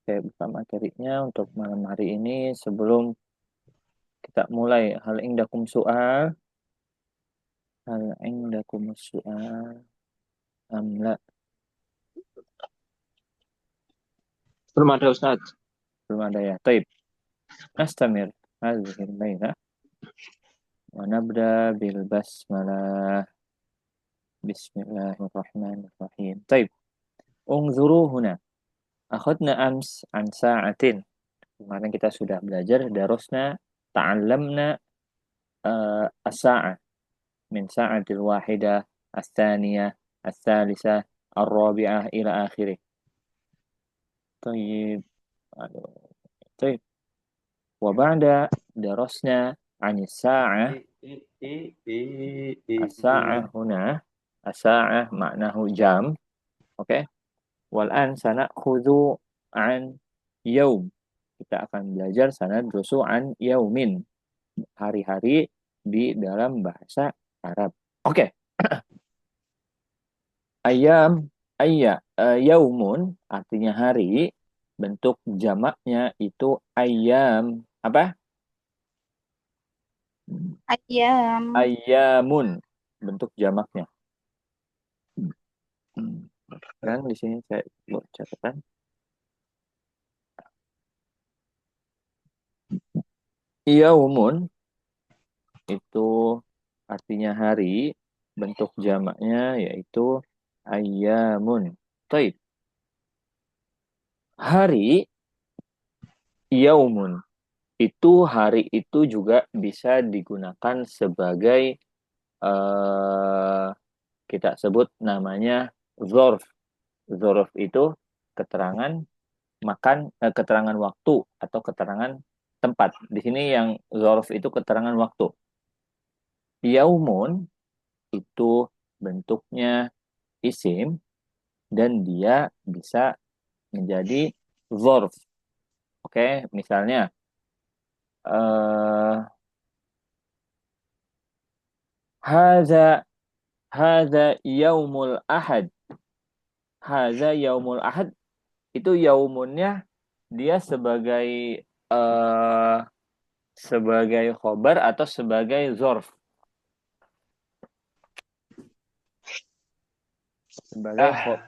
Saya buka materinya untuk malam hari ini sebelum kita mulai. Hal indakum soal. Hal indakum soal. Amla. Belum ada Ustaz. Belum ada ya. Taib. Nastamir. Hazihil laila. Wa nabda bil basmalah. Bismillahirrahmanirrahim. Taib. Ungzuru huna. Akhadna ams an sa'atin. Kemarin kita sudah belajar. Darusna. Ta'allamna as-sa'ah. Min sa'atil wahidah. As-thaniyah. As-thalisah. Ar-rabi'ah. Ila akhirih. طيب طيب وبعد درسنا عن الساعة الساعة هنا الساعة معناه jam oke والآن سنأخذ عن يوم kita akan belajar sanadrusu an yaumin hari-hari di dalam bahasa Arab oke ayam yaumun artinya hari bentuk jamaknya itu ayam apa? Ayam. Ayamun bentuk jamaknya. Dan di sini saya buat catatan. Yaumun itu artinya hari, bentuk jamaknya yaitu ayamun. Taib. Hari yaumun itu hari itu juga bisa digunakan sebagai kita sebut namanya zorf. Zorf itu keterangan makan, keterangan waktu atau keterangan tempat. Di sini yang zorf itu keterangan waktu. Yaumun itu bentuknya isim dan dia bisa menjadi zorf. Oke, misalnya Haza yaumul ahad. Haza yaumul ahad itu yaumunnya dia sebagai khobar atau sebagai zorf. Sebagai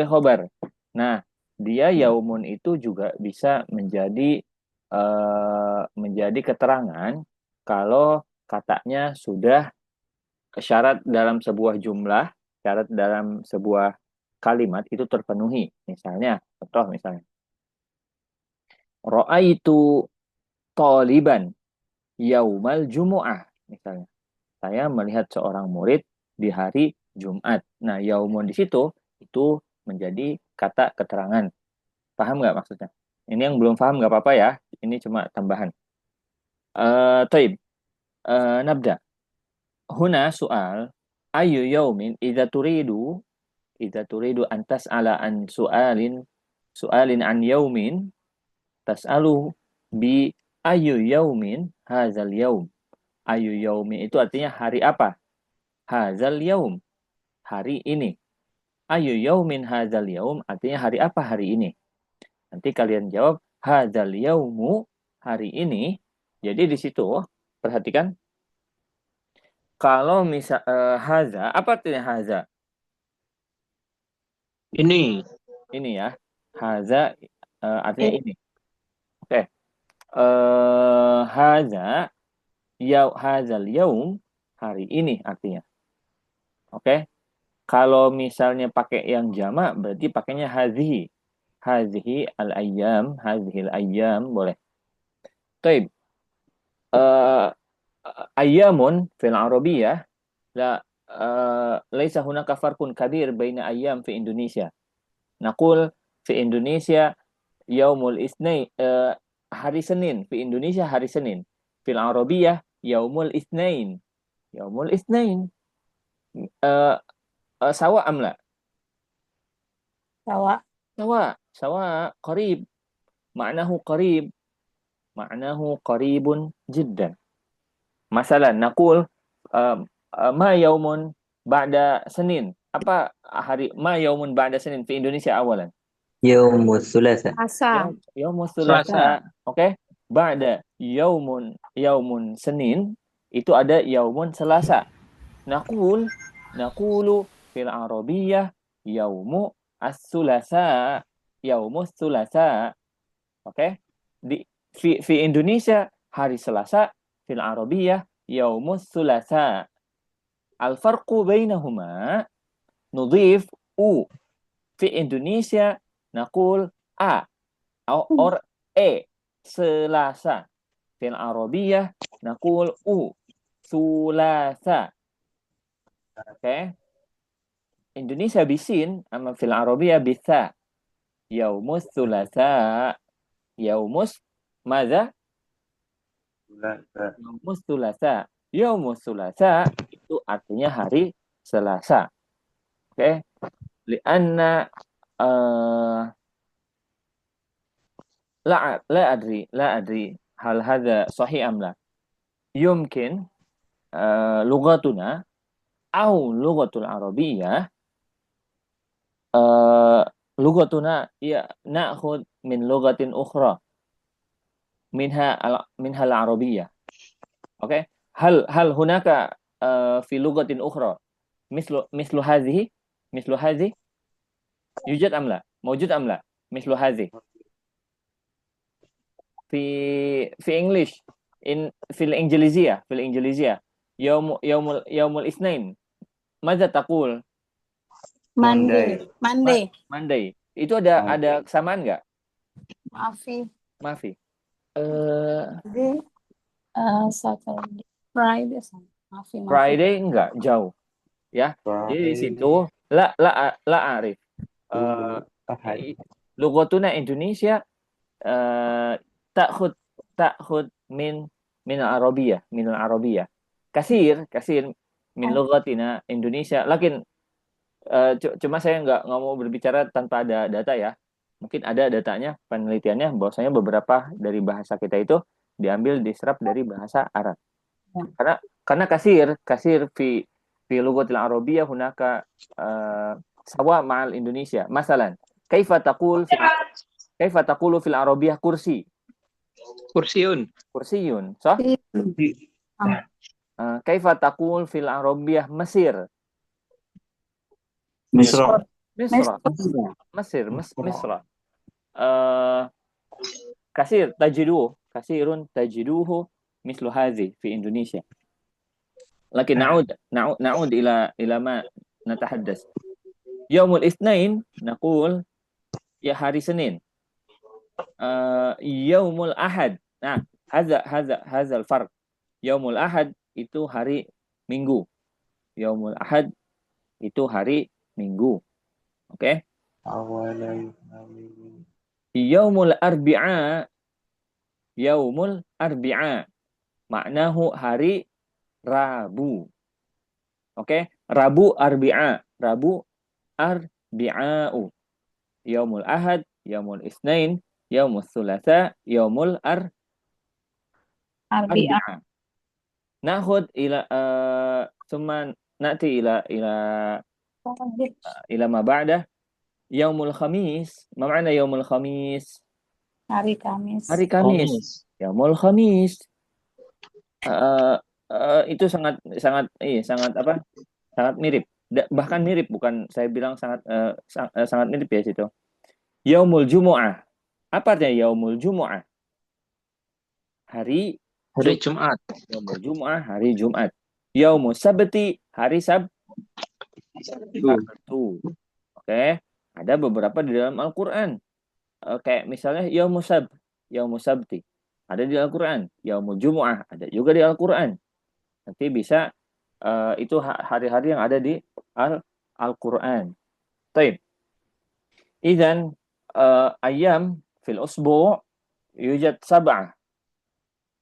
khobar. Nah, dia yaumun itu juga bisa menjadi keterangan kalau katanya sudah syarat dalam sebuah jumlah, syarat dalam sebuah kalimat itu terpenuhi. Misalnya, contoh misalnya. Ra'aitu taliban yaumal jumu'ah. Misalnya, saya melihat seorang murid di hari Jumat. Nah, yaumun di situ itu menjadi kata keterangan. Paham nggak maksudnya? Ini yang belum paham nggak apa-apa ya. Ini cuma tambahan. Taib. Nabda. Huna soal. Ayu yaumin idza turidu an tas'ala an su'alin an yaumin tas'alu bi ayu yaumin hadzal yaum. Ayu yaumin itu artinya hari apa? Hadzal yaum. Hari ini. Ayu yaumin hadzal yaum artinya hari apa hari ini? Nanti kalian jawab hadzal yaumu hari ini. Jadi di situ perhatikan kalau misal haza apa artinya haza? Ini ya. Haza artinya ini. Oke. Haza hazal yaum hari ini artinya. Oke. Kalau misalnya pakai yang jamak berarti pakainya hazihi. Hazihi al-ayyam, hazihil ayyam boleh. Taib. Ayyamun fil Arabiyyah la laisa hunaka farqun kabir baina ayyam fi Indonesia. Naqul fi Indonesia yaumul isnai hari Senin fi Indonesia hari Senin. Fil Arabiyyah yaumul isnain. Yaumul isnain. Sawa amla? Sawa qarib. Ma'nahu qarib. Ma'nahu qaribun jiddan. Masalan naqul ma yaumun ba'da Senin. Apa hari ma yaumun ba'da Senin fi Indonesia awalan? Yaumus sulasa. Asa. Yaumus Selasa. Thulatha. Oke. Ba'da yaumun Senin itu ada yaumun Selasa. Naqulu fil Arabiyyah yaumu as-sulasa. Yaumus Thulatha. Oke. Fi Indonesia hari Selasa fil Arabiyyah yaumus Thulatha. Al-farqu bainahuma nudhif u. Fi Indonesia naqul a or e Selasa. Fil Arabiyyah naqul u Thulatha. Oke. Indonesia bisin ama fil Arabiyyah bitha. Yaumus Thulatha. Yaumus madza? Yaumus Thulatha. Yaumus Thulatha itu artinya hari Selasa. Oke. Lianna la adri hal hadha sahih am la. Yumkin lughatuna au lughatul arabiyyah lughatuna ya na'khud min lughatin ukhra minha al-arabiyyah. Oke. Hal hunaka fi lughatin ukhra mislu hadhihi yujad am la? Mawjud am la? Mislu hadhihi في English في الإنجليزية يوم الاثنين ماذا تقول؟ Monday. Itu ada kesamaan nggak? Maafi. Saturday. Friday. Friday enggak, jauh. Ya. Jadi di situ la arif. Lughatuna Indonesia ta'khud min al-arabiyyah. Kasir min lughatina Indonesia. Lakin cuma saya nggak mau berbicara tanpa ada data ya. Mungkin ada datanya, penelitiannya bahwasanya beberapa dari bahasa kita itu diambil diserap dari bahasa Arab. Karena kasir fi lughatil arabiyyah hunaka sawa ma'al Indonesia. Masalan, kaifa taqulu fil arabiyyah kursi? Kursiyun, sah? Kaifa taqul fil arabiyyah Mesir? Misra. Kasirun tajiduhu mislu hadhi fi Indonesia. Lakin na'ud ila ma natahaddas. Yaumul Itsnain naqul ya hari Senin. Yaumul Ahad. Nah, hadza al-farq. Yaumul Ahad itu hari Minggu. Yaumul Ahad itu hari Minggu. Oke? Yaumul Arbi'a. Maknahu hari Rabu. Oke? Rabu Arbi'a'u. Yaumul Ahad, Yaumul Itsnain, Yaumul Thulatha, Yaumul Arbi'a. Na'khud ila thumma na'ti ila ma ba'dah Yaumul Khamis. Ma ma'na Yaumul Khamis? Hari Kamis. Yaumul Khamis. Itu sangat apa? Sangat mirip. Bahkan mirip, bukan saya bilang sangat mirip ya situ. Yaumul Jumu'ah. Apa artinya Yaumul Jumu'ah? Hari Jumat. Yaumul Jumu'ah, hari Jumat. Yaumul Sabti, hari Sabtu. Oke. Ada beberapa di dalam Al-Qur'an. Kayak misalnya Yaumul Sabti. Ada di Al-Qur'an. Yaumul Jumu'ah ada juga di Al-Qur'an. Nanti bisa itu hari-hari yang ada di Al-Qur'an. Baik. Idzan ayyam fil usbu' yujad sab'ah.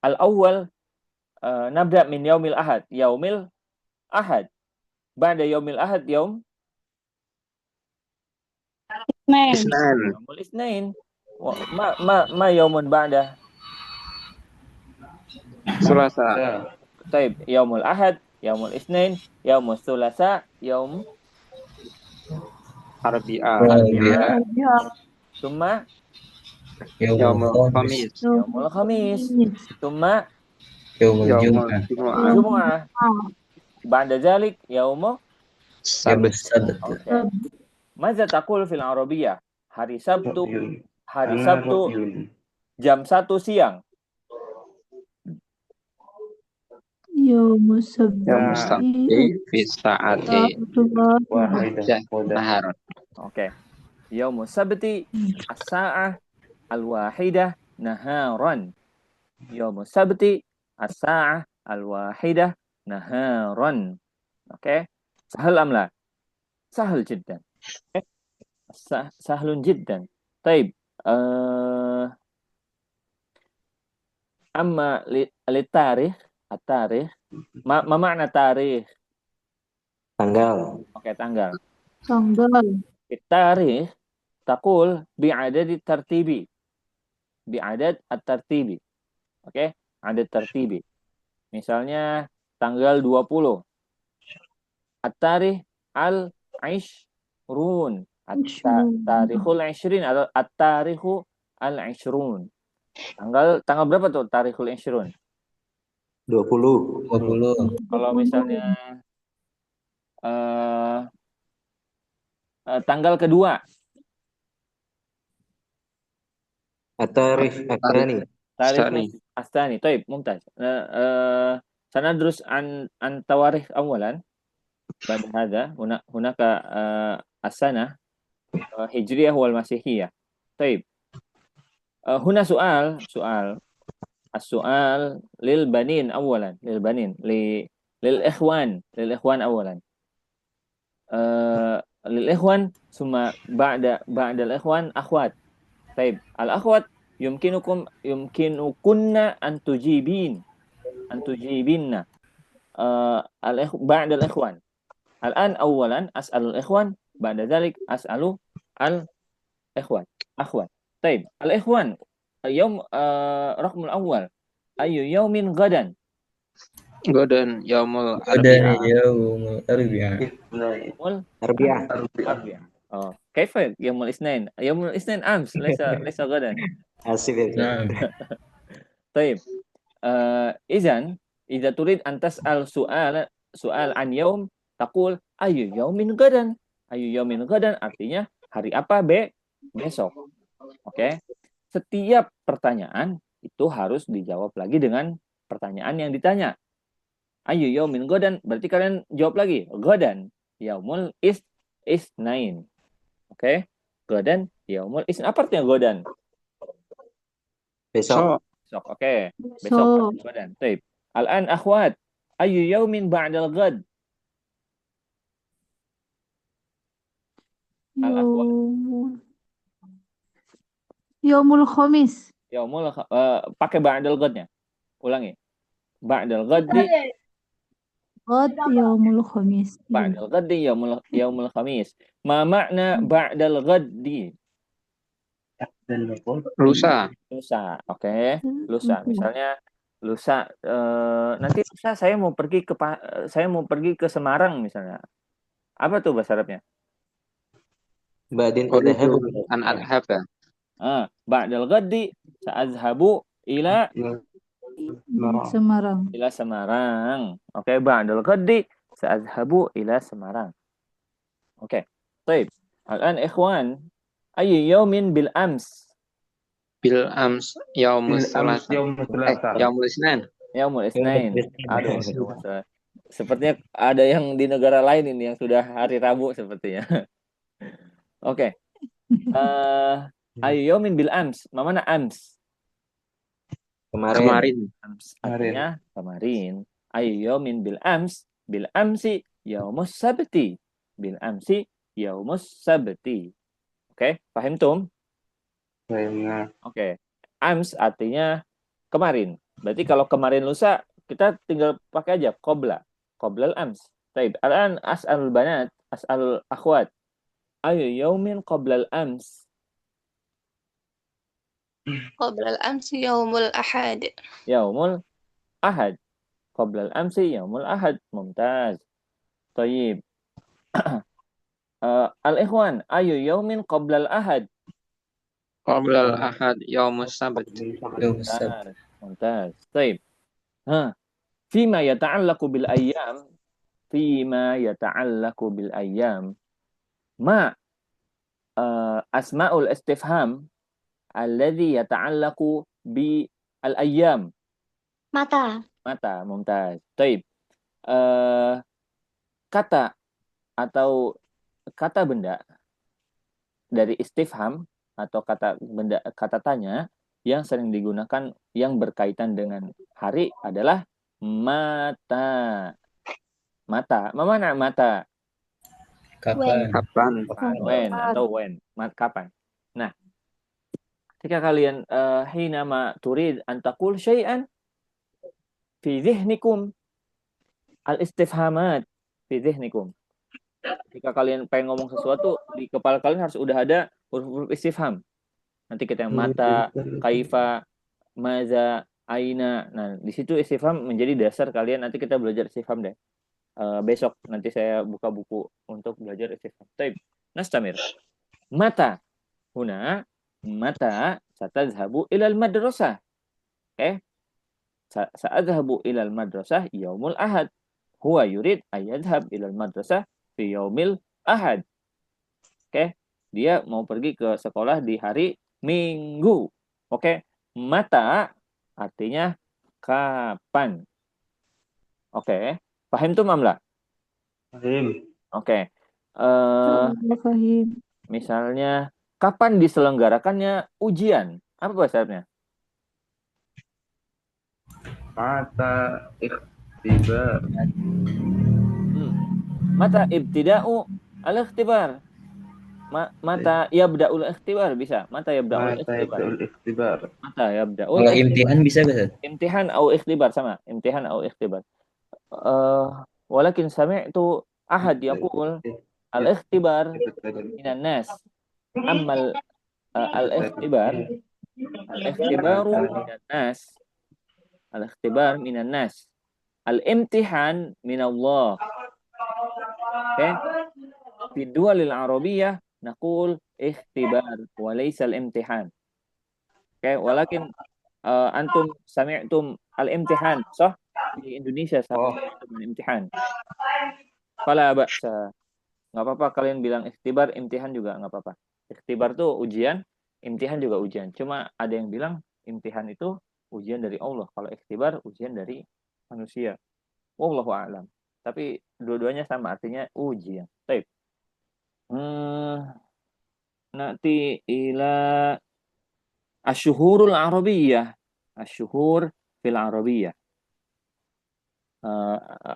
Al-awwal nabda min yaumil ahad. Yaumil ahad. Ba'da yaumil ahad yaum yaumul Itsnain. Ma yaumun ba'da? Selasa. Baik, yaumul ahad, yaumul Itsnain, yaumul Thulatha, yaum Arbi'a. Thumma Yaumul Khamis. yaumul khamis. Thumma Yaumul Yaumul Jum'ah. Jumu'ah. jumu'ah. Ba'da dzalik yaumu. Yaumul Sabt. Sabt. Oke. Madza taqul fil Arabiyyah? Hari Sabtu jam 1 siang. Yaumus Yaumus sabti Sabti fi sa'ati wahidah nahar. Oke. Yaumus sabti as-sa'ah al-wahidah naharan. Yaumus sabti as-sa'ah al-wahidah naharan. Oke. Sahal amla? Sahal jiddan. Sahlun jiddan. Taib. Amma litarikh, at-tarikh. Ma makna tarikh? Tanggal. Oke, tanggal. tanggal Tarikh taqul bi'adad tartibi. Bi'adad at-tartibi. Oke, adad tartibi. Misalnya tanggal 20. At-tarikh al-ishrun. At-tarikhul ishrin atau at-tarikhu al-ishrun. Tanggal berapa tuh tarikhul ishrun? 20. Kalau misalnya tanggal kedua. At-tarikh At-tani. Tarikh Astani. Taib, mumtaz. Sanadrus an tawarikh awalan. Ba'da hadha hunaka as-sanah hijriyah wal masihiyah. Taib. Huna soal as-soal lil banin awalan, lil ikhwan awalan. Lil ikhwan summa ba'da al ikhwan akhwat. Taib. Al akhwat yumkinukunna an tujibinna ba'da al ikhwan. Al-an awalan as'alul ikhwan, ba'da dzalik as'alu al ikhwan. Akhwat. Taib. Al ikhwan yaum raqmul awal. Ayu yaumin gadan? Gadan yaumul Gadan arbi'ah. yaumul arbi'ah. Yaumul Arbi'ah. arbi'ah. Oh, kaifa yaumul isnain? Yaumul isnain ams, laysa gadan. Asif ya. Nah, Taib. Izan idza turid an tas'al su'al an yaum taqul ayu yaumin gadan? Ayu yaumin gadan artinya hari apa besok. Oke. Setiap pertanyaan itu harus dijawab lagi dengan pertanyaan yang ditanya. Ayu yaumin gadan berarti kalian jawab lagi gadan yaumul isnain. Oke. Gadan yaumul isnain. Apa artinya gadan? besok. Besok. Oke. Besok gadan. Taib. Al-an akhwat, ayu yaumin ba'dal ghad? Yaumul khamis. Yaumul pakai ba'dal ghadnya. Ulangi. Ba'dal ghaddi. Ghad yaumul khamis. Ba'dal ghaddi yaumul khamis. Ma makna ba'dal ghaddi? Lusa. Oke. Lusa. Misalnya lusa nanti lusa saya mau pergi ke Semarang misalnya. Apa tuh bahasa Arabnya? Badin Uridu adhabu. an adhaba. Ba'dal ghaddi sa'adhabu ila Semarang. Semarang. Oke, ba'dal ghaddi sa'adhabu ila Semarang. Oke. Baik. Al-an ikhwan, ayu yaumin bil ams? Bil ams yaumul salasa. Yaumul isnan. Yaumul isnain. Aduh, sepertinya ada yang di negara lain ini yang sudah hari Rabu sepertinya. Oke. Ayu yaumin bil ams? Mana ams? Kemarin. Ams artinya kemarin. Ayu yaumin bil ams? Bil amsi yaumus sabti. Bil amsi yaumus sabti. Oke, paham tum? Oke. Ams artinya kemarin. Berarti kalau kemarin lusa kita tinggal pakai aja qabla. Qabla al-ams. Baik, al-an as'alul banat, as'alul akhwat. Ayu yaumin qabla al-ams? Qabla al-amsi yaumul ahad. Yaumul ahad. Qabla al-amsi yaumul ahad. Mumtaz. Tayyib. Al-ikhwan, ayu yaumin qabla al-ahad? قبل الأحد يوم السبت. يوم السبت. ممتاز. طيب. ها فيما يتعلق بالأيام ما أسماء الاستفهام الذي يتعلق بالأيام. Mata. ممتاز. طيب. Kata atau kata benda dari istifham atau kata benda, kata tanya yang sering digunakan yang berkaitan dengan hari adalah mata. Mana mata? Kapan? When atau when. Kapan. Nah, ketika kalian hinama turid an taqul syai'an fi dhihnikum al-istifhamat fi dhihnikum. Jika kalian pengen ngomong sesuatu, di kepala kalian harus udah ada huruf-huruf istifham. Nanti kita yang mata, kaifa, maza, aina. Nah, di situ istifham menjadi dasar kalian. Nanti kita belajar istifham deh. Besok nanti saya buka buku untuk belajar istifham. Baik. Nastamir. Mata. Huna mata satadhhabu ilal madrasah. Sa'adhhabu ilal madrasah yaumul ahad. Huwa yurid ayadhhab ilal madrasah fi yaumil ahad. Dia mau pergi ke sekolah di hari Minggu. Mata artinya kapan. Paham tuh Mamla? Paham. Fahim. Misalnya kapan diselenggarakannya ujian? Apa bahasa Arabnya? Mata ikhtibar. Mata ibtida'u al-ikhtibar. Mata yabda'ul ikhtibar bisa. Mata yabda'ul ikhtibar. Mata yabda'ul. Kalau imtihan bisa gak? Imtihan atau ikhtibar sama. Imtihan atau ikhtibar. Walakin sami'tu ahad yaqul al-ikhtibar minan nas. Ammal al-ikhtibaru minan nas. Al-ikhtibar minan nas. Al-imtihan minallah. Fi duwalil arabiyyah naqul ikhtibar wa laysa al-imtihan. Walakin antum sami'tum al-imtihan, sah? Di Indonesia sami'tum al-imtihan. Fala ba'sa. Enggak apa-apa kalian bilang ikhtibar, imtihan juga enggak apa-apa. Ikhtibar tuh ujian, imtihan juga ujian. Cuma ada yang bilang imtihan itu ujian dari Allah. Kalau ikhtibar ujian dari manusia. Wallahu a'lam. Tapi dua-duanya sama artinya ujian. Baik. Nanti ila asyhurul arabiyyah. Asyhur fil arabiyyah.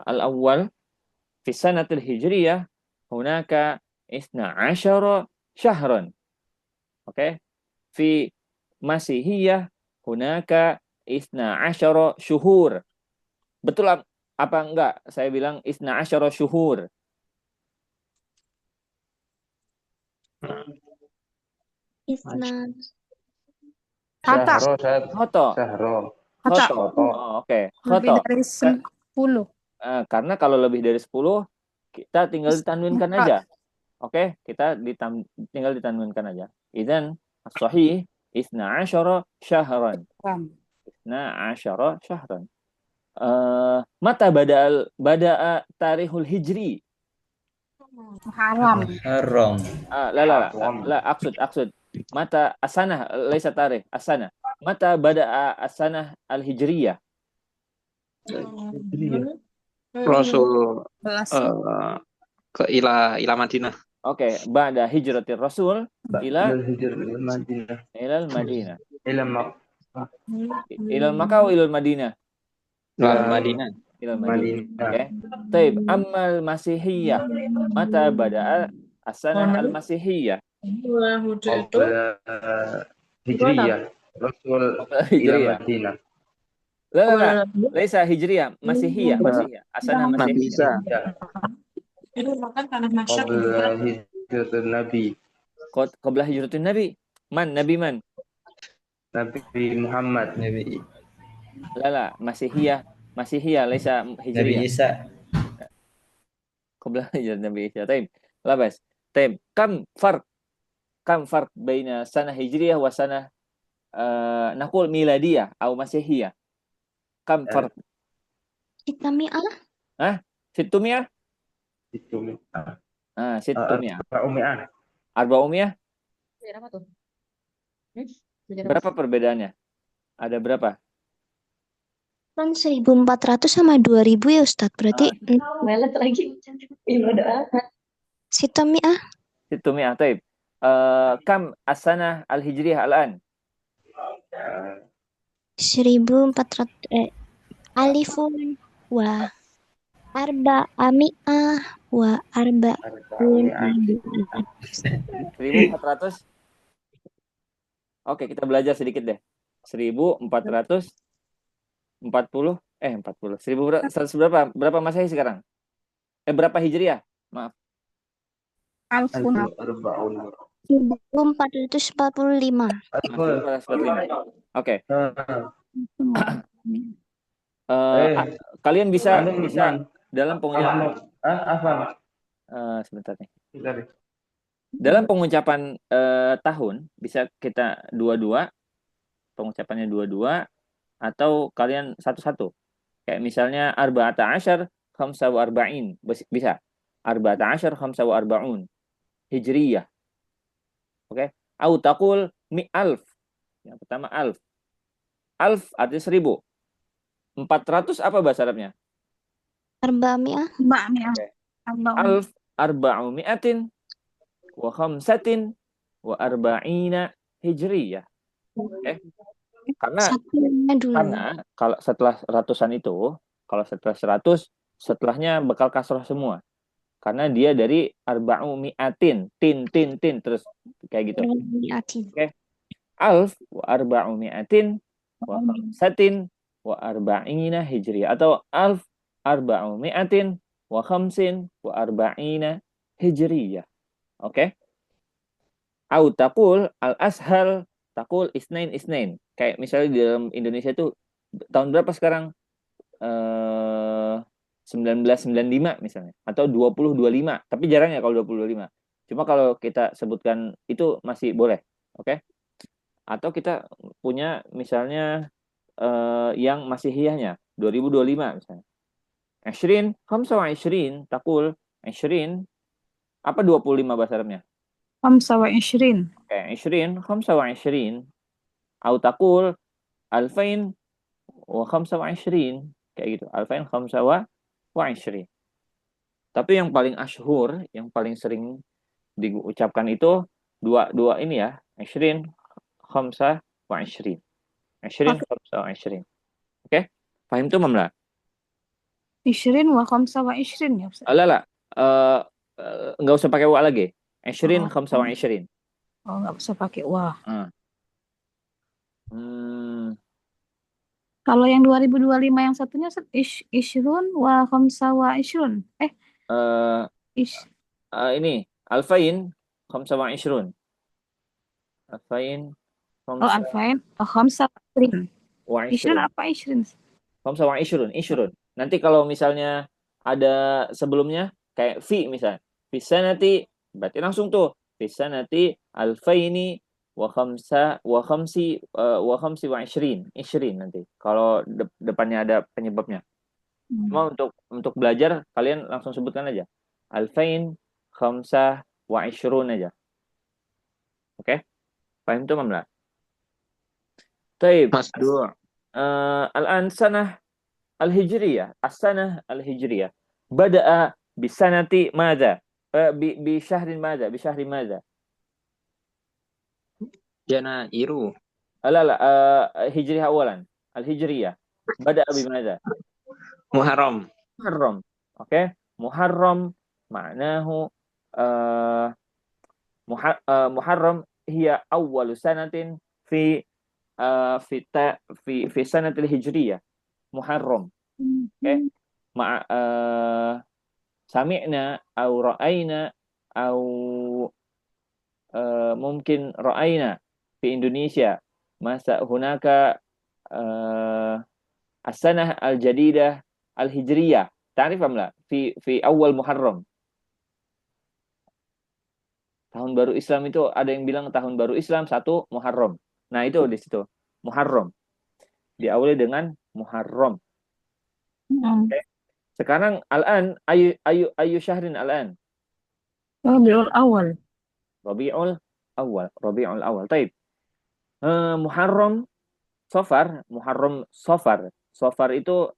Al-awwal fi sanatil hijriyah hunaka 12 syahran. Fi masihiyah hunaka 12 syuhur. Betul apa enggak saya bilang 12 syuhur? Isna. Kata. Khoto. Lebih dari 10. Karena kalau lebih dari 10 kita tinggal ditanwinkan aja. Kita tinggal ditanwinkan aja. Idzan as-sahih 12 syahran. 12 syahran. Mata bada'a tarikhul hijri. Haram. La aksud mata asanah laisa tarikh asanah. Mata bada'a asanah al-hijriyah. Rasul ke ila Madinah. Ba'da hijratir Rasul ila Madinah. Ila Makkah atau ila Madinah? Madinah. Ila Madinah. Taib, ammal masihiyah. Mata bada'a as-sanah al-masihiyah. Hijriyah. Rasul ila Madinah. La. Laisa hijriyah, masihiyah. Asanah masihiyah. Itu makan tanah masyarakat. Qabla hijratul Nabi. Qabla hijratul Nabi. Nabi man? Nabi Muhammad. Nabi. La, masihiyah laisa hijriyah. Nabi Isa. Qabla hijrat Nabi Isa. Taib. Labas. Taib. Kam farq kam farq baina sanah hijriyah wa sanah naqul miladiyah atau masihiyah? Kam farq? Sitami'ah. Sittumiyah? Itu. Sittumiyah. Umi'ah. Arba'umiyah? Berapa tuh? Berapa perbedaannya? Ada berapa? Kan 1.400 sama 2.000 ya Ustadz. Berarti Melet lagi. sitami'ah. Sittumiyah. Taib. Kam as-sanah al-hijriyah al-an? 1.400 alifun wa arba'ami'ah wa arba'un. 1.400? Oke, kita belajar sedikit deh. 1.440 1.100 berapa? Berapa Masehi sekarang? Berapa Hijriah? Maaf. Alfun. 1.445. 1.445. Oke. Eh, Kalian bisa Anu, dalam pengucapan Apa? sebentar nih. Bentar. Dalam pengucapan tahun bisa kita dua-dua, pengucapannya dua-dua, atau kalian satu-satu. Kayak misalnya arba'ata asyar khamsa wa arba'in. Bisa. Arba'ata asyar khamsa wa arba'un. Hijriyah. Oke. Au taqul mi'alf. Yang pertama alf. Alf artinya 1.000. 400 apa bahasa Arabnya? Arba'ami'ah. Alf arba'umi'atin wa khamsatin wa arba'ina hijriyah. Karena kalau setelah ratusan itu, kalau setelah 100, setelahnya bakal kasroh semua. Karena dia dari arba'u mi'atin, tin terus kayak gitu. Oke. Alf wa arba'u mi'atin wa khamsatin wa arba'ina hijriyah, atau alf arba'u mi'atin wa khamsin wa arba'ina hijriyah. Oke. Au taqul al-ashal taqul isnain. Kayak misalnya di dalam Indonesia itu tahun berapa sekarang? 1995 misalnya, atau 2025, tapi jarang ya kalau 2025. Cuma kalau kita sebutkan itu masih boleh. Oke. Atau kita punya misalnya yang masihiyahnya 2025 misalnya. 20 25 taqul 20 apa 25 bahasa Arabnya? 25. Oke, 20 25 au taqul 2025 kayak gitu. 2025. Tapi yang paling asyhur, yang paling sering diucapkan itu dua ini ya, 20 25. 20 25. Oke? Paham tuh, Mamla? 20 wa 25 ya Ustaz. Alah, nggak usah pakai wa lagi. 20 25. Oh, nggak usah pakai wah. Kalau yang 2025 yang satunya ishrun wa khamsa wa ishrun. Ini alfain 25. Alfain alfain khamsa wa ishrun. Ishrun apa ishrun? 25. Nanti kalau misalnya ada sebelumnya kayak fi misalnya, bisa nanti berarti langsung tuh bisa nanti alfaini wa khamsi wa ishrin nanti kalau depannya ada penyebabnya. Cuma untuk belajar kalian langsung sebutkan aja alfain khamsa wa ishrun aja. Oke? Paham tuh, Mamla? Taib. Mas Dua. Al-an sanah al-hijriyah, as-sanah al-hijriyah. Bada'a bisanati madza? Bi syahrin madza? Bi syahri madza? Janairu. Hijriyah awalan. Al-hijriyah. Bada'a bi madza? Muharram. Oke. Muharram ma'nahu Muharram hiya awwalu sanatin fi sanatil hijriyah. Muharram. Oke. Sami'na au ra'ayna au mungkin ra'ayna fi Indonesia masa hunaka as-sanah al-jadidah al-hijriyah. Ta'rif am la fi awal Muharram. Tahun baru Islam itu ada yang bilang tahun baru Islam 1 Muharram. Nah, itu di situ. Muharram. Diawali dengan Muharram. Hmm. Oke. Sekarang al-an ayu syahrin al-an. Rabiul Awal. Rabiul Awal. Rabiul Awal. Taib. Muharram Safar, Muharram Safar. Safar itu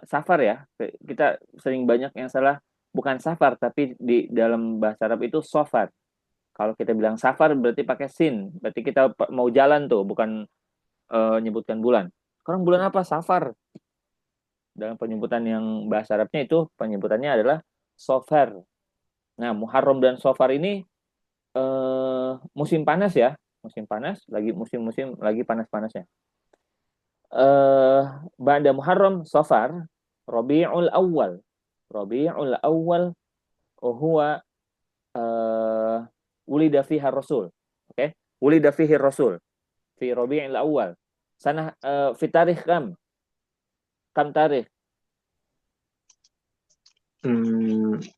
safar ya. Kita sering banyak yang salah, bukan safar tapi di dalam bahasa Arab itu safar. Kalau kita bilang safar berarti pakai sin. Berarti kita mau jalan tuh, bukan nyebutkan bulan. Sekarang bulan apa? Safar. Dalam penyebutan yang bahasa Arabnya itu penyebutannya adalah safar. Nah, Muharram dan Safar ini musim panas ya. Musim panas, lagi musim-musim lagi panas-panasnya. Ba'da Muharram Safar Rabiul Awal. Rabiul Awal huwa ulida fiha Rasul. Oke. Ulida fihi Rasul fi Rabiul Awal. Sana fi tarikh kam? Kam tarikh?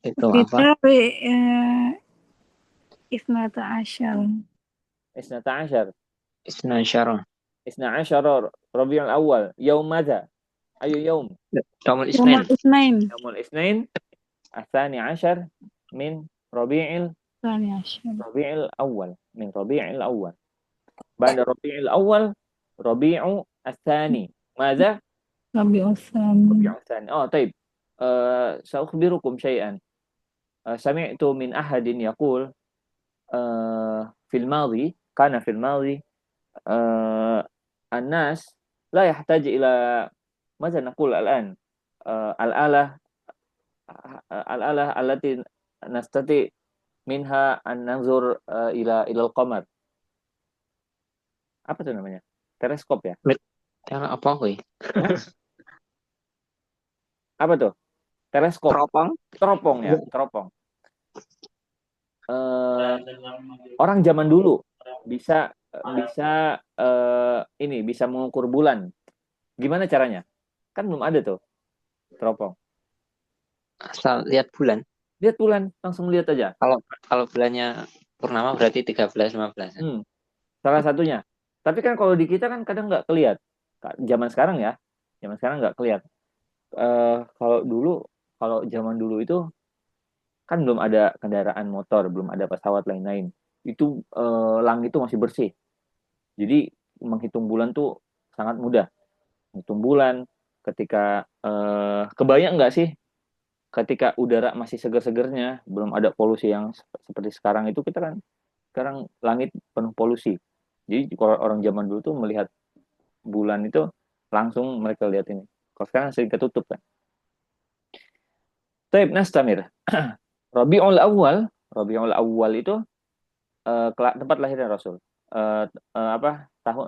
Itu Kita apa? Isnata Asyar. Isnata Ashar. Isna Syarah. Isna Ashar Rabiul Awal. Yaum madza? Ayu yaum? Yaumul Yaumul Isnin. Isnain. Yaumul Isnin. Athani Ashar min Rabiul Tsani Asyar. Awal. Min Rabiul Awal. بعد ربيع الأول ربيع الثاني ماذا؟ Rabiul Tsani. ربيع الثاني طيب سأخبركم شيئا سمعت من أحد يقول في الماضي كان في الماضي الناس لا يحتاج إلى ماذا نقول الآن الآلة التي نستطيع منها أن ننظر إلى القمر apa tuh namanya? Teleskop ya? Apa kuy? Apa tuh? Teleskop. Teropong? Teropong ya, teropong. Orang zaman dulu bisa bisa mengukur bulan. Gimana caranya? Kan belum ada tuh teropong. Asal lihat bulan. Lihat bulan, langsung lihat aja. Kalau bulannya purnama berarti 13-15. Salah satunya. Tapi kan kalau di kita kan kadang nggak kelihat. Zaman sekarang ya, zaman sekarang nggak kelihat. Kalau zaman dulu itu kan belum ada kendaraan motor, belum ada pesawat lain-lain. Itu langit itu masih bersih. Jadi menghitung bulan tuh sangat mudah. Menghitung bulan ketika kebayang nggak sih ketika udara masih seger-segernya, belum ada polusi yang seperti sekarang itu kita kan sekarang langit penuh polusi. Jadi kalau orang zaman dulu tuh melihat bulan itu langsung mereka lihat ini. Kalau sekarang sering ketutup kan. Taib nastamir. Rabiul Awal itu tempat lahirnya Rasul. Tahun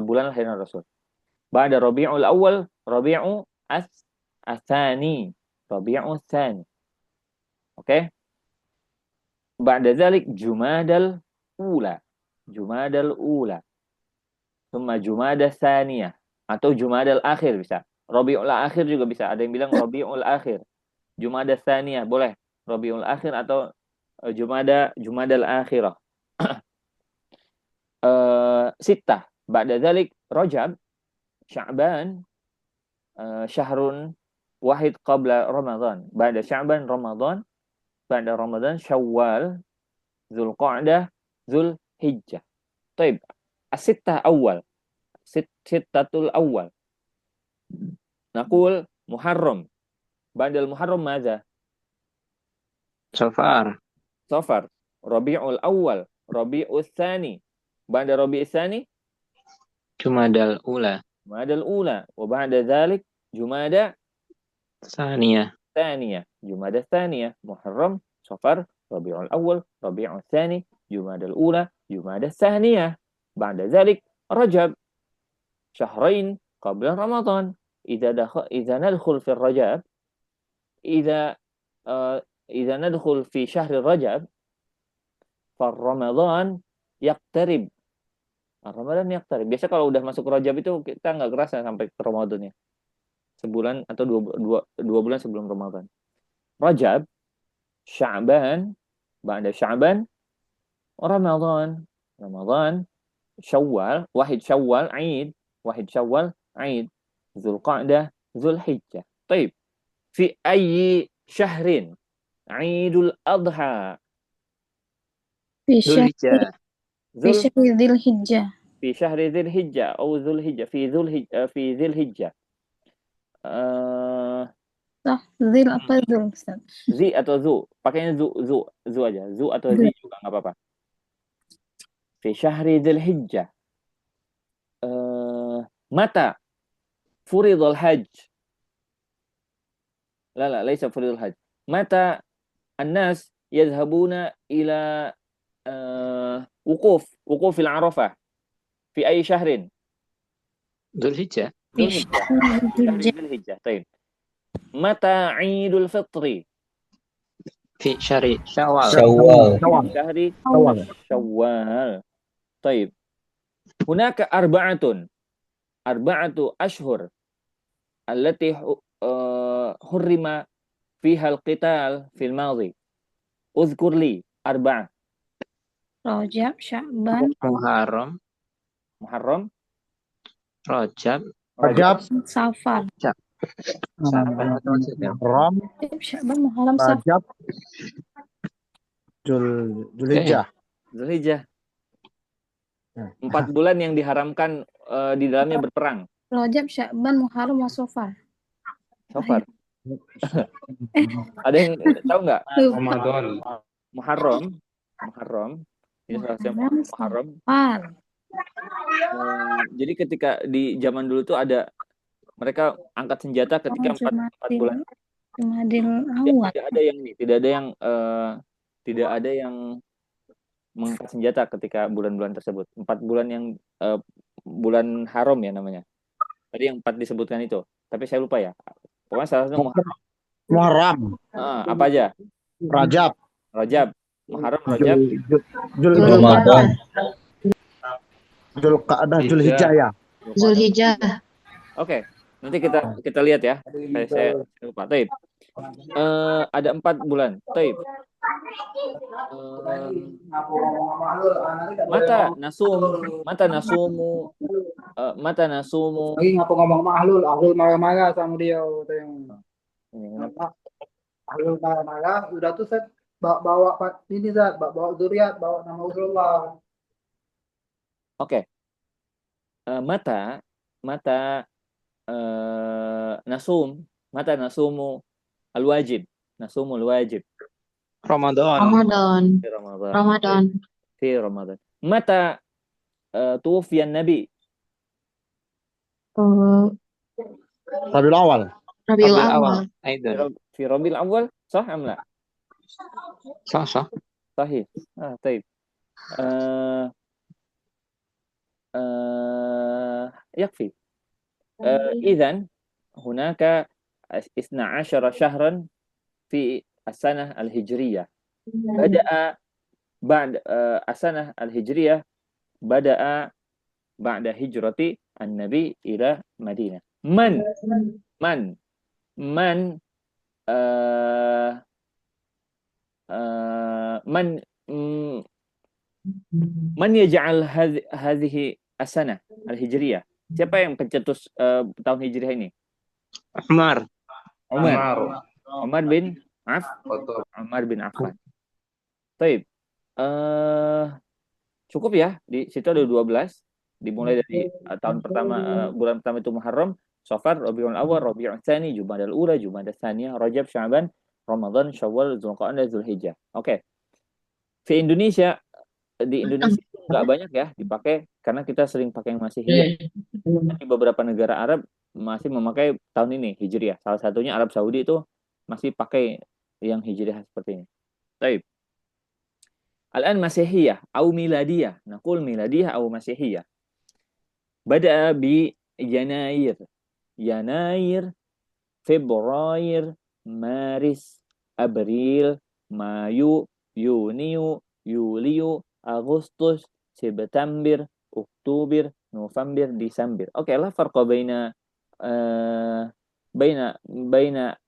bulan lahirnya Rasul. Ba'da Rabiul Awal, Rabiul Tsani. Rabiul Tsani. Oke. Ba'da dzalik Jumadal Ula. Thumma Jumadah Tsaniyah atau Jumadal Akhir bisa. Rabiul Akhir juga bisa. Ada yang bilang Rabiul Akhir. Jumadah Tsaniyah boleh. Rabiul Akhir atau Jumadal Akhirah. Sittah. Ba'da dzalik Rajab, Sya'ban, syahrun wahid qabla Ramadan. Ba'da Sya'ban Ramadan, ba'da Ramadan Syawal, Dzulqa'dah, Dzulhijjah. Baik, as-sittah awal. Sittatul awal. Naqul Muharram. Ba'dal Muharram madza? Safar. Rabiul Awal, Rabiul Tsani. Ba'da Rabiul Tsani Jumadal Ula. Wa ba'da dzalik Jumada Tsaniyah. Jumada Tsaniyah, Muharram, Safar, Rabiul Awal, Rabiul Tsani, Jumadal Ula, Jumada Tsaniyah. Ba'da dzalik Rajab. شهرين قبل رمضان إذا ندخل في الرجب إذا ندخل في شهر الرجب فالرمضان يقترب. Ramadan yaqtarib. Biasa kalau udah masuk Rajab itu kita nggak kerasa sampai ke Ramadannya. Sebulan atau dua bulan sebelum Ramadan. Rajab, Sya'ban, بعد شعبان رمضان شوال واحد شوال عيد ذو القعدة ذو الحجة. طيب في أي شهر عيد الأضحى؟ في Dhul شهر Hijjah. في شهر ذي الحجة. في شهر ذي الحجة أو ذو الحجة في ذي الحجة. صح ذي apa ذو Ustaz? Zi atau zu? Pakainya zu aja. Zu atau zi juga nggak apa-apa. Fi syahri dzil hijjah. Mata furidul hajj? La, laisa furidul hajj. Mata الناس يذهبون إلى وقوف العرفة في أي شهر؟ Dhul Hijjah. ذو الحجة. شهر ذي الحجة. طيب متى عيد الفطر؟ Fi Syari Syawal. شهر شوال. طيب هناك أربعة أشهر التي حرم فيها القتال في الماضي. اذكر لي 4. Rajab, Sya'ban, Muharram, محرم Rajab, Safar. Sya'ban atau Rajab? Ram, Sya'ban, Muharram, Safar. Rajab, Zulhijjah. Zulhijjah. 4 bulan yang diharamkan di dalamnya berperang. Rajab, Sya'ban, Muharram, Safar. Safar. Ada yang tahu nggak? Ramadan. Muharram. Ini salah satu Muharram. Safar. Jadi ketika di zaman dulu tuh ada mereka angkat senjata ketika 4 bulan. Jumadil Awal. Tidak ada yang mengangkat senjata ketika bulan-bulan tersebut. 4 bulan yang bulan haram ya namanya. Tadi yang 4 disebutkan itu. Tapi saya lupa ya. Pokoknya salah satu Muharram. apa aja? Rajab. Muharram, Rajab, Ramadan. Zulqa'dah, Zulhijjah ya. Zulhijjah. Oke, nanti kita lihat ya. Saya lupa. Taib. Ada 4 bulan. Taib. Mata nasumu. Lagi ngomong sama Ahlul marah-marah sama dia. Ahlul marah-marah, udah tuh set bawa ini Zat, bawa zuriat, bawa nama Rasulullah. Oke. Mata nasumu al-wajib. Nasumul wajib. Ramadan. Fi Ramadan. Mata tuwfiyan Nabi? Rabiul Awal. Aidan. Fi Rabiul Awal, sah am la? Sah. Sahih. طيب. يكفي. إذن هناك 12 شهرا في السنة الهجرية. بدأ بعد السنة الهجرية بدأ بعد هجرة النبي إلى مدينة. من يجعل هذه السنة الهجرية? Siapa yang pencetus tahun hijriah ini? Umar bin Affan. Taib. Cukup ya, di situ ada 12, dimulai dari tahun pertama, bulan pertama itu Muharram, Safar, Rabiul Awal, Rabiul Tsani, Jumadal Ula, Jumadas Tsaniyah, Rajab, Sya'ban, Ramadan, Syawal, Zulqa'dah, Zulhijjah. Oke. Di Indonesia nggak banyak ya dipakai karena kita sering pakai yang Masihiyah. Di beberapa negara Arab masih memakai tahun ini Hijriah. Salah satunya Arab Saudi itu masih pakai yang Hijriah seperti ini. Baik. Al-an Masihiyah atau Miladiyah. Naqul Miladiyah atau Masihiyah. Bada'a bi Yanair, Februari, Maris, April, Mayu, Yuniu, Yuliu, Agustus, September, Oktober, November, Desember. Oke, la farqa baina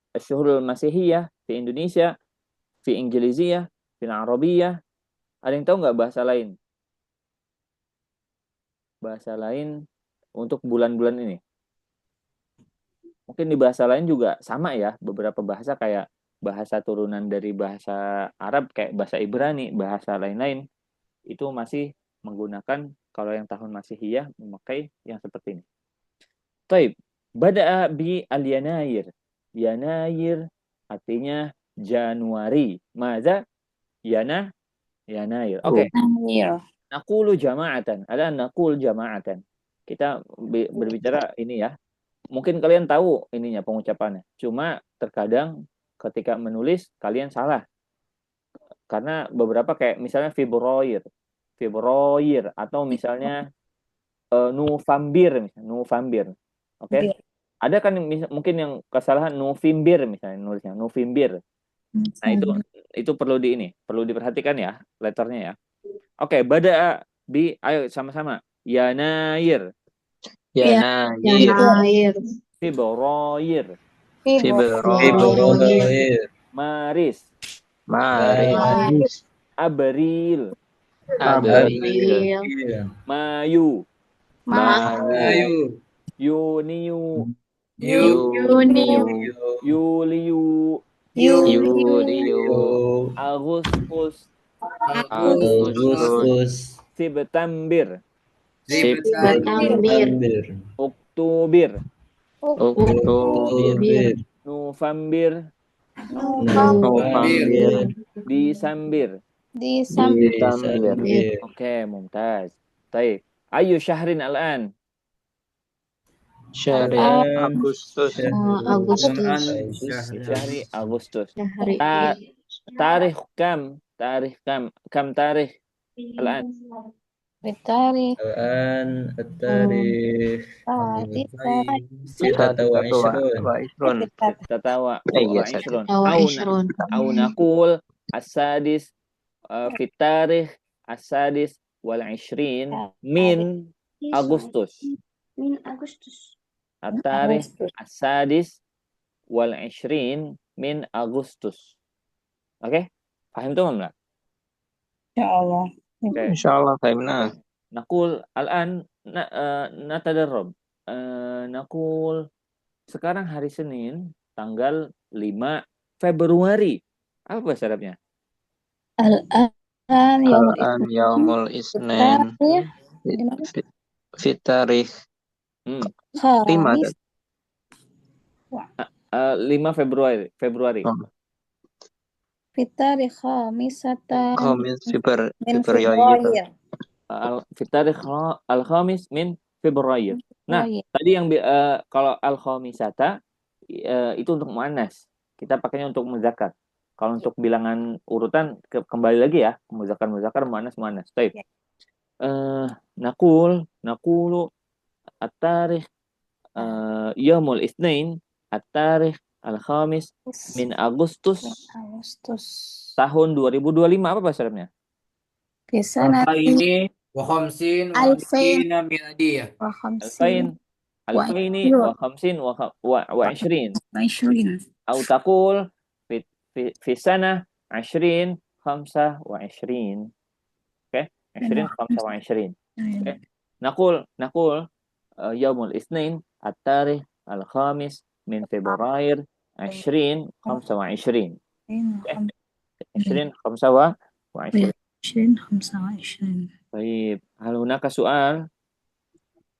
الشهور المسيحية في إندونيسيا في إنجليزية Fil Arabiyah. Ada yang tahu nggak bahasa lain? Bahasa lain untuk bulan-bulan ini. Mungkin di bahasa lain juga sama ya. Beberapa bahasa kayak bahasa turunan dari bahasa Arab kayak bahasa Ibrani, bahasa lain-lain itu masih menggunakan kalau yang tahun Masihiyah memakai yang seperti ini. Taib, bada'a bi al-Yanair. Yanair artinya Januari. Maza? Yanair. Oke. Iya. Naqulu jama'atan. Ada naqul jama'atan. Kita berbicara ini ya. Mungkin kalian tahu ininya pengucapannya. Cuma terkadang ketika menulis kalian salah. Karena beberapa kayak misalnya Februari atau misalnya November misalnya, November. Oke. Ada kan mungkin yang kesalahan November misalnya nulisnya November. Nah, itu perlu diperhatikan ya letternya ya. Oke, bada bi ayo sama-sama. Yanair, Yanair, Februari, Februari, Maris, Maret, April, April, Mayu, Mayu, Yuniu, Yuni, Yuliu, Yulio, Agustus, Agustus, September, September, Oktober, Oktober, November, November, Desember. Desember, Oke, mumtaz. Baik. Ayu syahrin al-an. Syahri Agustus, Syahri Agustus. Tarikh kam? Kam tarikh al-an? Bitari. الآن التاريخ ستة وعشرون Tatawa Iya, wa ishrun. Au naqul as-sadis fi tarikh as-sadis wal 20 min Agustus. Min Agustus. At-tarikh as-sadis wal 20 min Agustus. Oke? Paham tuh enggak? Ya Allah. Oke. Insyaallah fahimna. Naqul al-an natadarrab. Naqul sekarang hari Senin tanggal 5 Februari. Apa bahasa Arabnya? Al-an Al-an yaumul isnin fi tarikh 5 5 Februari. Fitari khamisatan Khamis min Februari. Fitarikh al-khamis min Februari. Nah, tadi yang kalau al-khamisata itu untuk muannas. Kita pakainya untuk muzakkar. Kalau untuk bilangan urutan kembali lagi ya, muzakkar muannas. Baik. Naqulu at-tarikh yaumul itsnain at-tarikh al-khamis min Agustus tahun 2025. Apa bahasa Arabnya? Alfaini wa khamsin wa Alfain. ishina miladiyah. Alfaini wa khamsin wa ishrin. Au taqul fi sanah 20 25. Oke, 20 25. Oke. Naqul yaumul itsnain at-tarikh al-khamis min Februari 20 25. 20 25. 25. Baik, hal hunaka soal.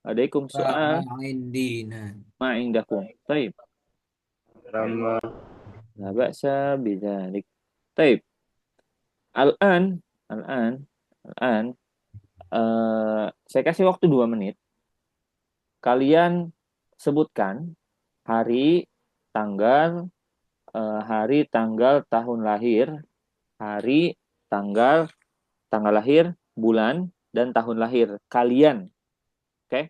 Adaikum soal ma indakum. Baik. La ba'sa bidzalik. Baik. Al-an saya kasih waktu 2 menit. Kalian sebutkan hari, tanggal, tahun lahir, hari, tanggal lahir, bulan, dan tahun lahir kalian. Oke?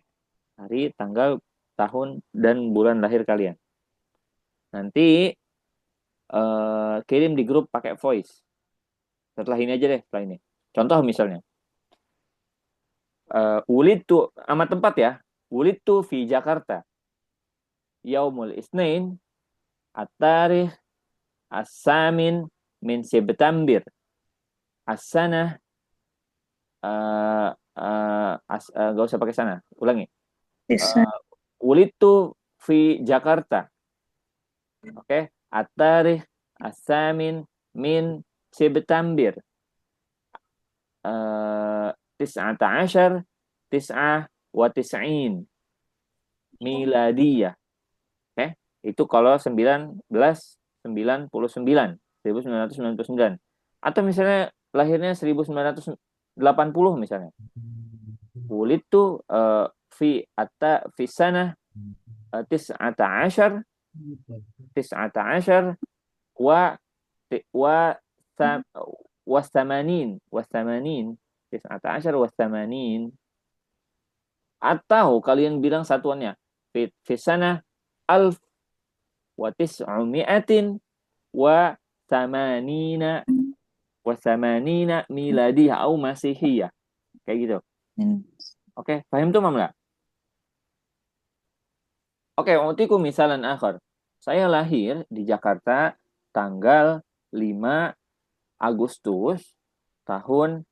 Hari, tanggal, tahun, dan bulan lahir kalian. Nanti kirim di grup pakai voice. Setelah ini aja deh, setelah ini. Contoh misalnya. Wulidtu, sama tempat ya. Wulidtu fi Jakarta. Yaumul Isnin at-tarikh as-samin min September. as-sanah, gak usah pakai sana, ulangi. Wulidtu fi Jakarta. Oke, at-tarikh as-samin min September. 19 99 miladiyah. Oke, itu kalau 1999. Atau misalnya lahirnya 1980 misalnya. Wulidtu fi sanah 19 wa wasamanin 19 wasamanin. Atau kalian bilang satuannya fi sanah alf wa tis'umi'atin wa samanina miladiyah atau masihiyah. Kayak gitu. Oke, paham tuh Mamla? Oke, utiku misalan akhar. Saya lahir di Jakarta tanggal 5 Agustus tahun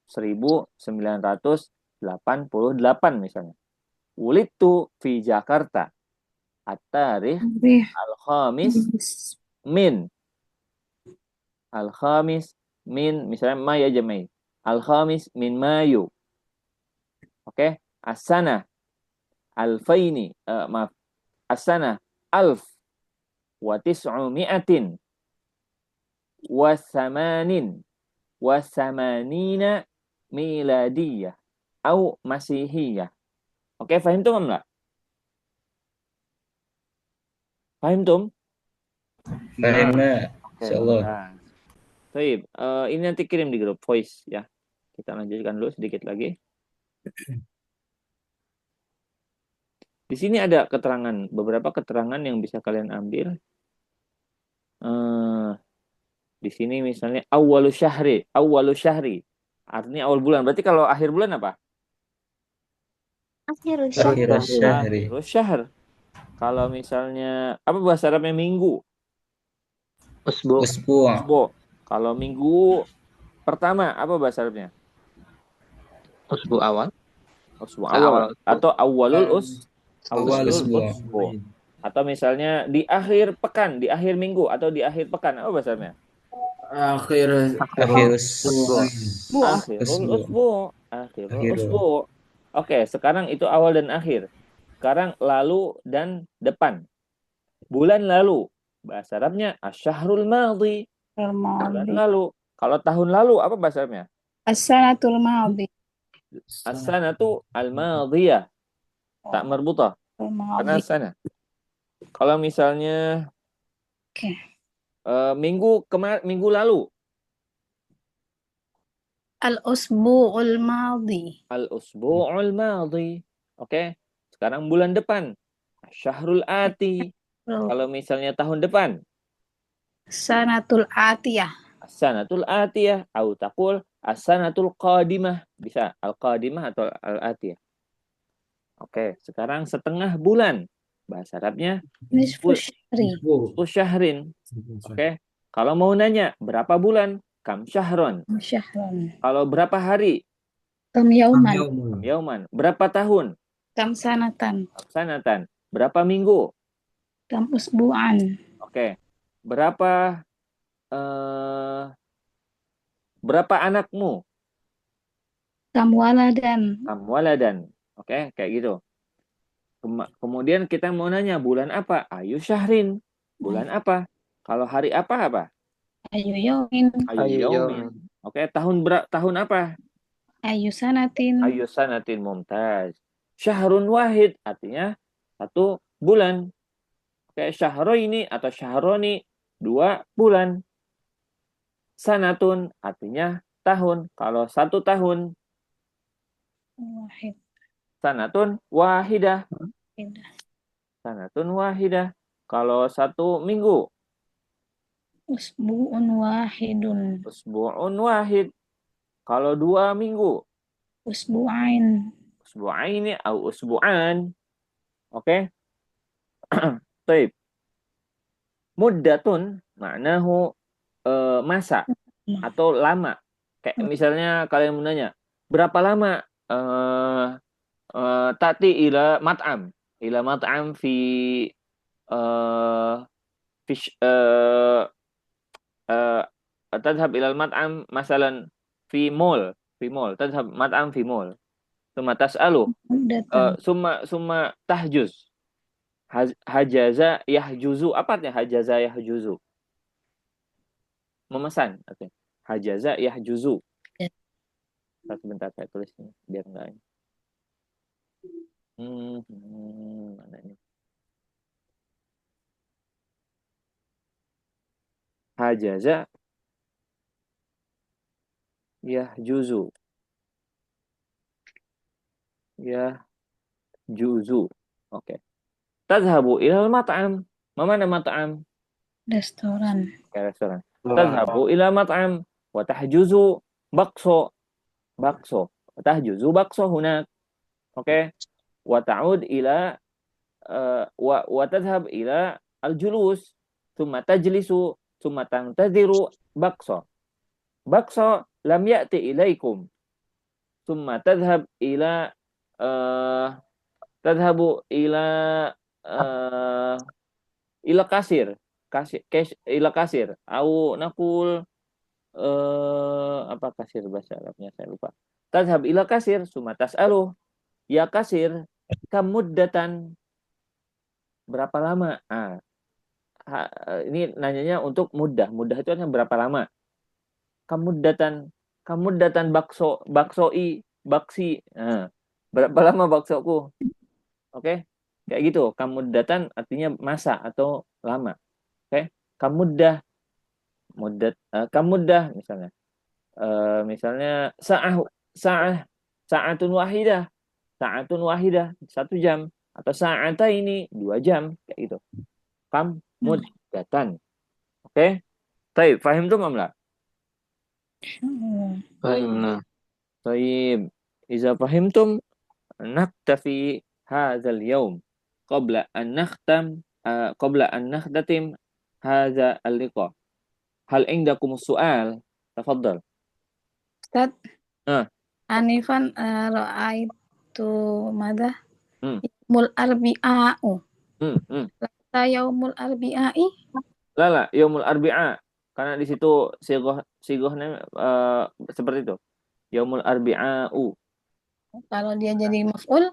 1988 misalnya. Wulidtu fi Jakarta at-tarikh al-khamis min misalnya Maya Jamai. Al-khamis min Mayu. Oke, as-sanah alfaini as-sanah alf wa tis'umi'atin wa samanina miladiyah atau masihiyah. Oke, fahim tum enggak? Fahim tum? Fahimna. Oke, Insyaallah. Baik, ini nanti kirim di grup voice ya. Kita lanjutkan dulu sedikit lagi. Di sini ada beberapa keterangan yang bisa kalian ambil. Di sini misalnya awwalu syahri. Artinya awal bulan. Berarti kalau akhir bulan apa? Akhirus Syahri. Akhirus syahr. Kalau misalnya apa bahasa Arabnya minggu? Usbu'. Kalau minggu pertama apa bahasa Arabnya? Usbu awal. Usbu awal atau awalul usbu. Atau misalnya di akhir pekan, di akhir minggu atau di akhir pekan apa bahasa Arabnya? Akhirul usbu. Oke, sekarang itu awal dan akhir. Sekarang lalu dan depan. Bulan lalu. Bahasa Arabnya asyahrul madhi. Bulan lalu. Kalau tahun lalu apa bahasa Arabnya? As-sanatul madhi. As-sanatu al-madhiyah. Tak merbutah. Karena sana. Kalau misalnya minggu lalu. Al-usbu'ul madhi. Al-usbu'ul madhi. Oke. Sekarang bulan depan. Syahrul ati. Kalau misalnya tahun depan. Sanatul atiyah. As-sanatul atiyah. Atau taqul as-sanatul qadimah. Bisa. Al-qadimah atau al-atiyah. Oke. Sekarang setengah bulan. Bahasa Arabnya Nisfu syahrin. Oke. Kalau mau nanya berapa bulan? Kam syahron. Kalau berapa hari? Kam yauman. Yauman. Berapa tahun? Kam sanatan. Berapa minggu? Kam usbu'an. Oke. Berapa anakmu? Kam waladan. Oke, kayak gitu. Kemudian kita mau nanya bulan apa? Ayu syahrin. Bulan apa? Kalau hari apa? Ayu yaumin. Oke, tahun apa? Ayu sanatin. Mumtaz. Syahrun wahid artinya satu bulan. Oke, syahroini atau syahroni 2 bulan. Sanatun artinya tahun. Kalau 1 tahun. Wahid. Sanatun wahidah. Kalau 1 minggu. Usbu'un wahid. Kalau 2 minggu. Usbu'aini atau usbu'an. Oke. Baik. Muddatun maknahu masa atau lama. Kayak misalnya kalian menanya, berapa lama tati ila mat'am fi fish tadhhab ila mat'am masalan fi mall tadhhab mat'am fi mall thumma tas'alu Datang. summa tahjuz hajaza yahjuzu, apa artinya hajaza yahjuzu? Memesan, artinya hajaza yahjuzu. Ya. Sebentar saya tulis ini biar enggak ini. Mana ini? Hajaza yahjuzu. Yahjuzu. Oke. Tadhabu ilal mat'am. Mana mat'am? Restoran. Kayak restoran. Tadhabu ila mat'am wa tahjuzu bakso. Bakso. Wa tahjuzu bakso hunak. Oke. Wa ta'ud ila wa tadhhab ila al-julus. Thumma tajlisu. Thumma tantadhiru bakso. Bakso lam ya'ti ilaikum. Thumma tadhhab ila tadhabu ila kasir ila kasir au nakul apa kasir bahasa Arabnya saya lupa. Tadhhab ila kasir summa tas'aluh ya kasir kam muddatan, berapa lama? Ini nanyanya untuk muddah itu artinya berapa lama. Kamuddatan baksoi baksi, berapa lama baksoku. Oke, kayak gitu. Kamuddatan artinya masa atau lama. Oke, kamuddah misalnya. Misalnya sa'atun wahidah 1 jam, atau sa'ataini 2 jam, kayak gitu. Kamuddatan. Oke. Baik, paham tuh Mamla? Fahimna. Baik. Iza fahimtum naktafi hadzal yaum qabla an nakhtatim hadza al-liqa. Hal indakum su'al? Tafadhal. Ustaz. Ah. Anifan ra'aitu madha? Yaumul arbi'a'u. Lata yaumul arbi'a'i? La, yaumul arbi'a. Karena di situ sigohnya seperti itu. Yaumul arbi'a'u. Kalau dia jadi maf'ul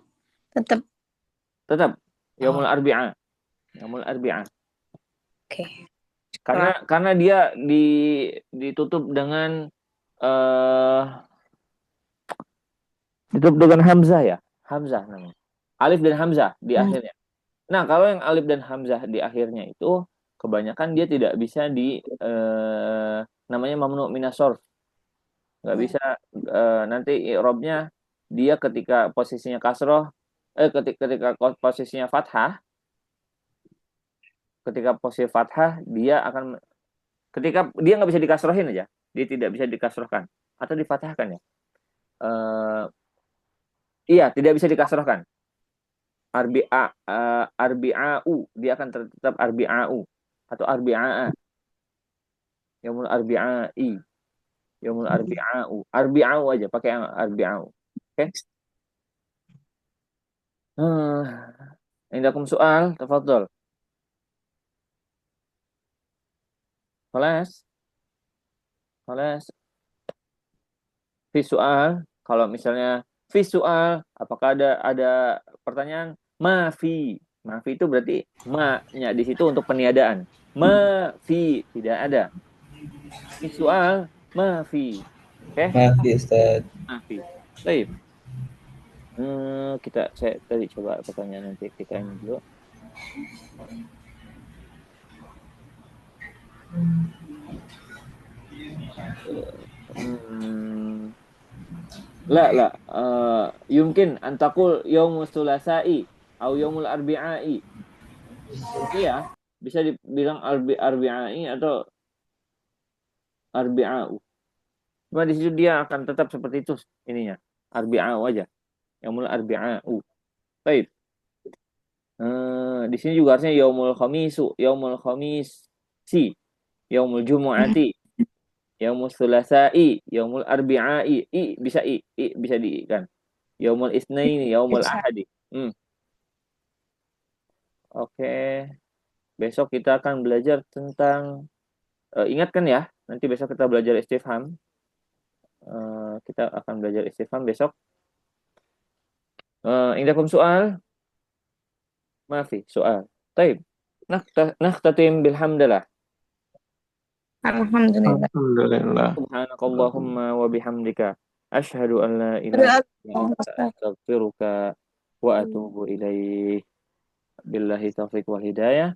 tetap yaumul arbi'a. Yaumul arbi'a. Oke. Karena dia ditutup dengan hamzah ya. Hamzah namanya. Alif dan hamzah di akhirnya. Nah, kalau yang alif dan hamzah di akhirnya itu kebanyakan dia tidak bisa namanya mamnu minas shorf. Nggak bisa nanti i'rabnya dia ketika posisinya kasroh, ketika posisinya fathah, dia akan, ketika dia nggak bisa dikasrohin aja, dia tidak bisa dikasrohkan atau difathahkan ya. Iya, tidak bisa dikasrohkan. Arbi'a'u, dia akan tetap arbi'a'u atau arbi'a'a. Yaumul arbi'a'i. Yaumul arbi'a'u. Arbi'a'u aja, pakai arbi'a'u. Oke? Indakum soal, tafadhol. Kelas. Fi soal, kalau misalnya fi soal, apakah ada pertanyaan? Mafi itu berarti ma-nya di situ untuk peniadaan. Mafi tidak ada. Fi soal, mafi. Oke? Mafi Ustaz. Mafi. Baik. Saya tadi coba pertanyaan, nanti kita ini dulu. La. Yumkin antakul yaumul thulatsa'i atau yaumul arbi'a'i. Iya, bisa dibilang arbi'a'i atau arbi'a'u. Cuma di situ dia akan tetap seperti itu ininya. Arbi'a'u aja. Yaumul arbi'a'u. Baik. Di sini juga harusnya yaumul khamisu, yaumul khamisi, yaumul jumu'ati. Yaumul Thulatsa'i, yaumul Arbi'a'i. Bisa bisa di kan. Yaumul Isnaini, yaumul Bisa. Ahadi. Oke. Besok kita akan belajar tentang ingatkan ya, nanti besok kita belajar istifham. Kita akan belajar istifham besok. Indakum soal? Maafi, soal. Taib. Nakhtatim bilhamdalah. Alhamdulillah. Alhamdulillah. Subhanakallahumma wa bihamdika asyhadu an la ilaha illa anta astaghfiruka wa atubu ilaik. Billahi taufiq wal hidayah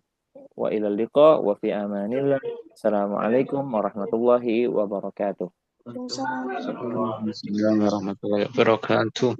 wa ilal liqa wa fi amanillah. Assalamualaikum warahmatullahi wabarakatuh. Waalaikumsalam. Assalamualaikum warahmatullahi wabarakatuh.